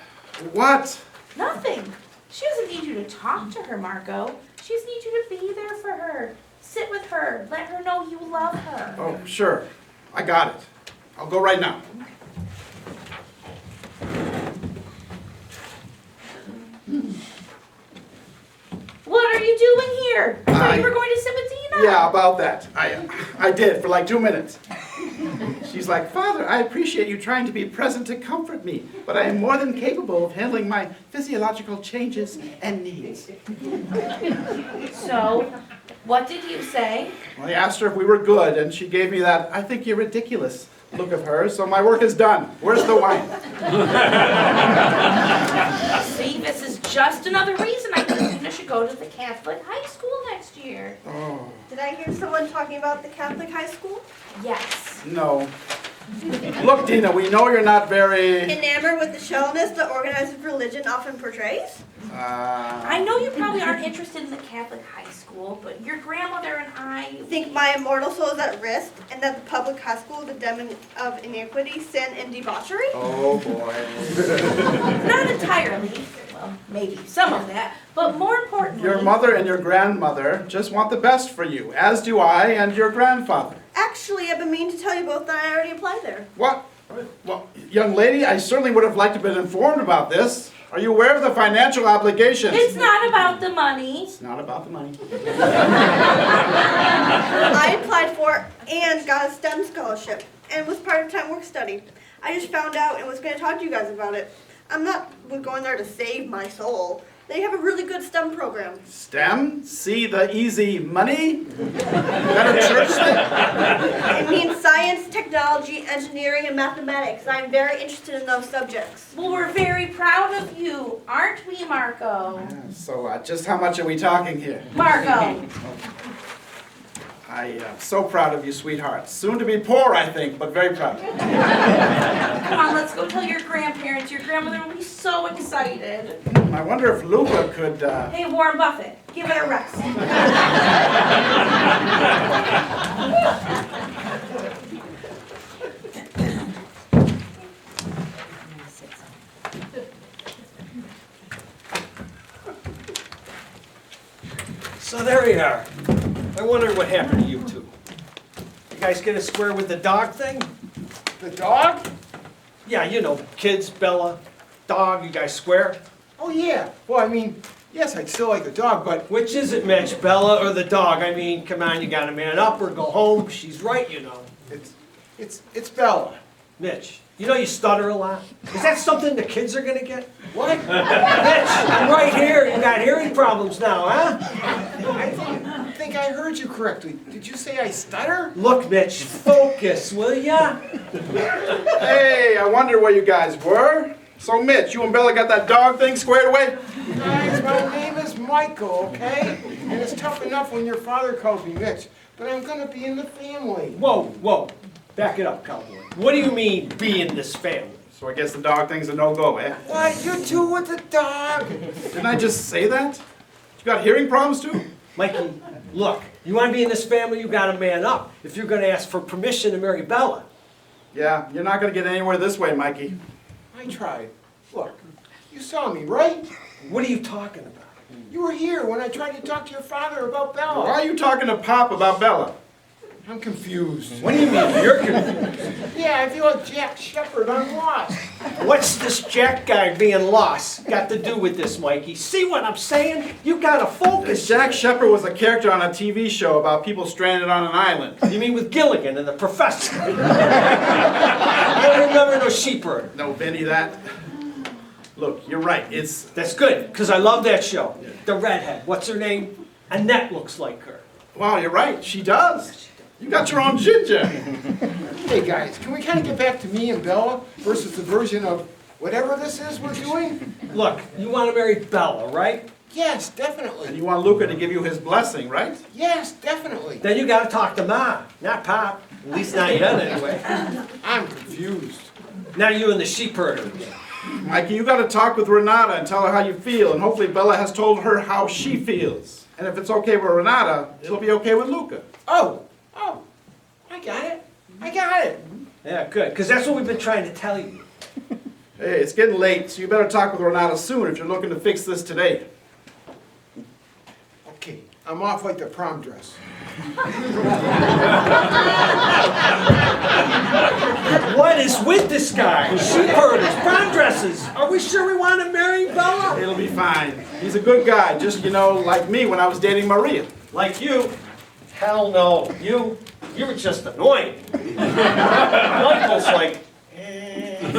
what? Nothing. She doesn't need you to talk to her, Marco. She just needs you to be there for her. Sit with her. Let her know you love her. Oh, sure. I got it. I'll go right now. What are you doing here? I thought you were going to sit with Dina. Yeah, about that. I did for like 2 minutes. She's like, Father, I appreciate you trying to be present to comfort me, but I am more than capable of handling my physiological changes and needs. So, what did you say? Well, I asked her if we were good, and she gave me that, I think you're ridiculous look of hers, so my work is done. Where's the wine? See, this is just another reason I think Dina should go to the Catholic high school next year. Oh, Did I hear someone talking about the Catholic high school? Yes. no. Look, Dina, we know you're not very... Enamored with the shallowness that organized religion often portrays? I know you probably aren't interested in the Catholic high school, but your grandmother and I... Think my immortal soul is at risk, and that the public high school is a den of iniquity, sin, and debauchery? Oh, boy. Not entirely. Well, maybe some of that. But more importantly... Your mother and your grandmother just want the best for you, as do I and your grandfather. Actually, I've been meaning to tell you both that I already applied there. What? Well, young lady, I certainly would have liked to have been informed about this. Are you aware of the financial obligations? It's not about the money. It's not about the money. I applied for and got a STEM scholarship and was part of time work study. I just found out and was going to talk to you guys about it. I'm not going there to save my soul. They have a really good STEM program. STEM? See the easy money? Is that a church thing? It means science, technology, engineering, and mathematics. I'm very interested in those subjects. Well, we're very proud of you, aren't we, Marco? So, just how much are we talking here? Marco! I am so proud of you, sweetheart. Soon to be poor, I think, but very proud. Come on, let's go tell your grandparents. Your grandmother will be so excited. I wonder if Luca could, Hey, Warren Buffett, give it a rest. So there you are. I wonder what happened to you two. You guys get a square with the dog thing? The dog? Yeah, you know, kids, Bella, dog, you guys square? Oh, yeah. Well, I mean, yes, I'd still like the dog, but Which is it, Mitch, Bella or the dog? I mean, come on, you gotta man up or go home. She's right, you know. it's Bella. Mitch, you know you stutter a lot? Is that something the kids are gonna get? What? Mitch, I'm right here. You got hearing problems now, huh? I think I heard you correctly. Did you say I stutter? Look, Mitch, focus, will ya? hey, I wonder where you guys were. So, Mitch, you and Bella got that dog thing squared away? Guys, my name is Michael, okay? And it's tough enough when your father calls me Mitch, but I'm gonna be in the family. Whoa. Back it up, cowboy. What do you mean, be in this family? So I guess the dog thing's a no-go, eh? What? You two with the dog? Didn't I just say that? You got hearing problems, too? Mikey, look, you want to be in this family, you got to man up if you're going to ask for permission to marry Bella. Yeah, you're not going to get anywhere this way, Mikey. I tried. Look, you saw me, right? What are you talking about? You were here when I tried to talk to your father about Bella. Why are you talking to Pop about Bella? I'm confused. What do you mean, you're confused? Yeah, I feel like Jack Shepherd on Lost. What's this Jack guy being lost got to do with this, Mikey? See what I'm saying? You gotta focus. Jack Shepherd was a character on a TV show about people stranded on an island. You mean with Gilligan and the professor? I don't remember no sheep herder. No, Vinny, that... Look, you're right, it's... That's good, because I love that show. The redhead, what's her name? Annette looks like her. Wow, you're right, she does. You got your own ginger. Hey guys, can we kind of get back to me and Bella versus the version of whatever this is we're doing? Look, you want to marry Bella, right? Yes, And definitely. you want Luca to give you his blessing, right? Yes, definitely. Then you got to talk to Ma, not Pop. At least not yet, anyway. I'm confused. Now you and the sheep herder. Mikey, you got to talk with Renata and tell her how you feel, and hopefully Bella has told her how she feels. And if it's okay with Renata, it'll be okay with Luca. Oh, I got it. I got it. Yeah, good, because that's what we've been trying to tell you. Hey, it's getting late, so you better talk with Renata soon if you're looking to fix this today. Okay, I'm off like the prom dress. What is with this guy? Sheep herders, prom dresses. Are we sure we want to marry Bella? It'll be fine. He's a good guy, just, you know, like me when I was dating Maria. Like you? Hell no. You were just annoying. Michael's like, Annoying?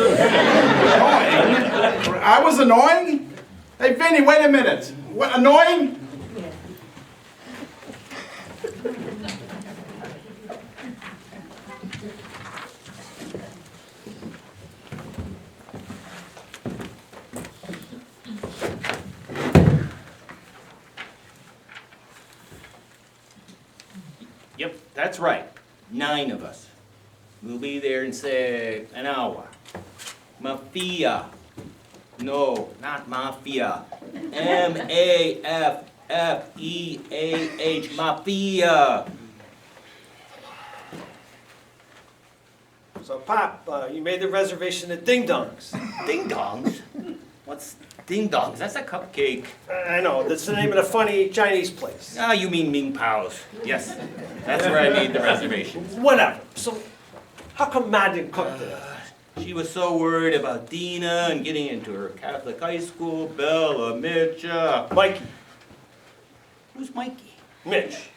I was annoying? Hey, Vinny, wait a minute. What, annoying? Yep, that's right. 9 of us. We'll be there in, say, an hour. Maffeah. No, not Maffeah. M-A-F-F-E-A-H. Maffeah. so Pop, you made the reservation at Ding Dong's. Ding dongs? What's ding dongs? That's a cupcake. I know, that's the name of the funny Chinese place. Ah, you mean Ming Pao's. Yes, that's where I made the reservation. Whatever. So, how come Ma didn't cook today? She was so worried about Dina and getting into her Catholic high school. Bella, Mitch, Mikey. Who's Mikey? Mitch.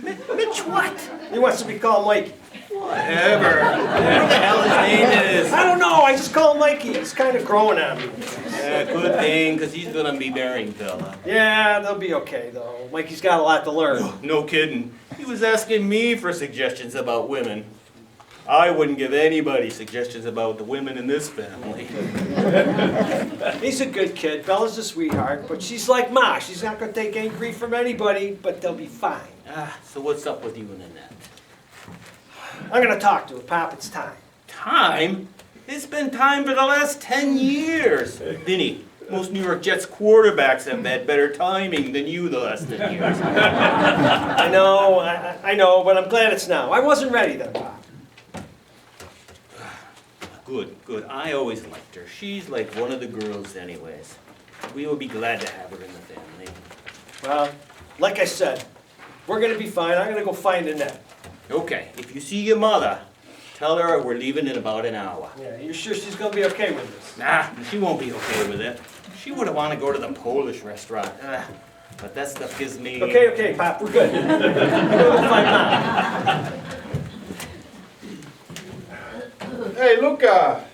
Mitch what? He wants to be called Mikey. Whatever. Whatever the hell his name is. I don't know, I just call him Mikey. He's kind of growing on me. Yeah, good thing, because he's going to be marrying Bella. Yeah, they'll be okay, though. Mikey's got a lot to learn. No kidding. He was asking me for suggestions about women. I wouldn't give anybody suggestions about the women in this family. He's a good kid. Bella's a sweetheart, but she's like Ma. She's not going to take any grief from anybody, but they'll be fine. So what's up with you and Annette? I'm going to talk to her, Pop. It's time. Time? It's been time for the last 10 years. Vinny, most New York Jets quarterbacks have had better timing than you the last 10 years. I know, but I'm glad it's now. I wasn't ready then, Pop. Good, good. I always liked her. She's like one of the girls anyways. We will be glad to have her in the family. Well, like I said, we're going to be fine. I'm going to go find Annette. Okay, if you see your mother, tell her we're leaving in about an hour. Yeah, you sure she's going to be okay with this? Nah, she won't be okay with it. She would want to go to the Polish restaurant. But that stuff gives me... Okay, Pop, we're good. I'm going to go find Mom. Hey, Luca.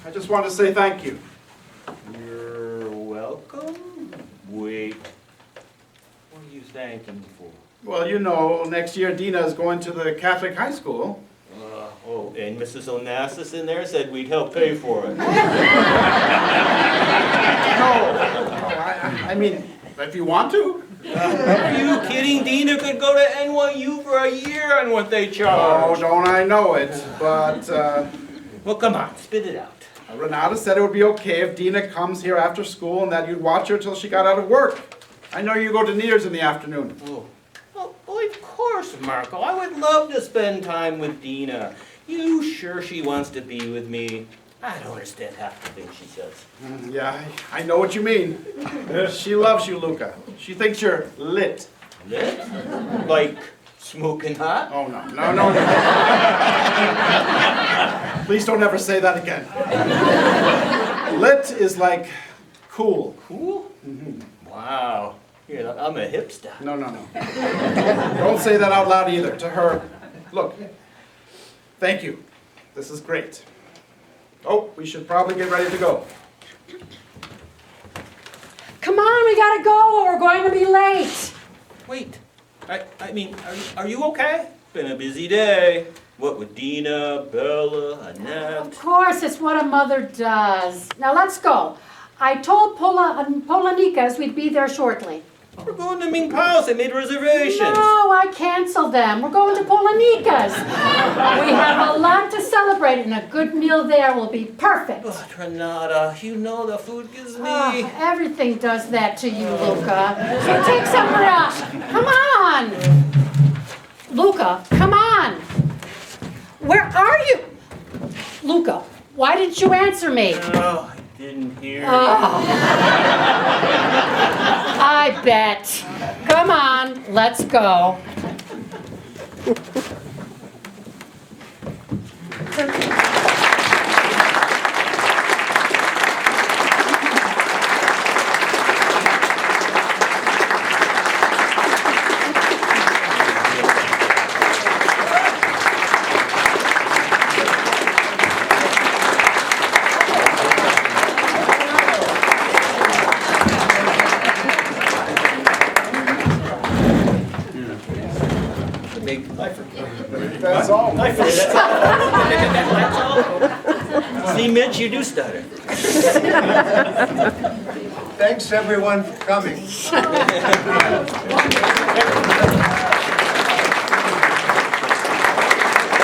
I just wanted to say thank you. You're welcome. Wait. What are you thanking me for? Well, you know, next year Dina is going to the Catholic high school. Oh, and Mrs. Onassis in there said we'd help pay for it. No, I mean, if you want to. Are you kidding? Dina could go to NYU for a year on what they Oh, charge. don't I know it, but Well, come on, spit it out. Renata said it would be okay if Dina comes here after school and that you'd watch her till she got out of work. I know you go to Nears in the afternoon. Oh, of course, Marco. I would love to spend time with Dina. You sure she wants to be with me? I don't understand half the things she says. Yeah, I know what you mean. She loves you, Luca. She thinks you're lit. Lit? Like Smoking hot? Oh, no, no, no, no. Please don't ever say that again. Lit is like cool. Cool? Wow. Yeah, I'm a hipster. No, no, no. Don't say that out loud either to her. Look, thank you. This is great. Oh, we should probably get ready to go. Come on, we gotta go, or we're going to be late. Wait. I mean, are you okay? Been a busy day. What with Dina, Bella, Annette? Of course, it's what a mother does. Now let's go. I told Polanikas we'd be there shortly. We're going to Ming Pao's. I made reservations. No, I canceled them. We're going to Polanikas. We have a lot to celebrate, and a good meal there will be perfect. Oh, Renata, you know the food gives me... Oh, everything does that to you, Luca. So take some rest. Come on. Luca, come on. Where are you? Luca, why didn't you answer me? Oh, I didn't hear. Oh. I bet. Come on, let's go. That's all. See, Mitch, you do stutter. Thanks everyone for coming.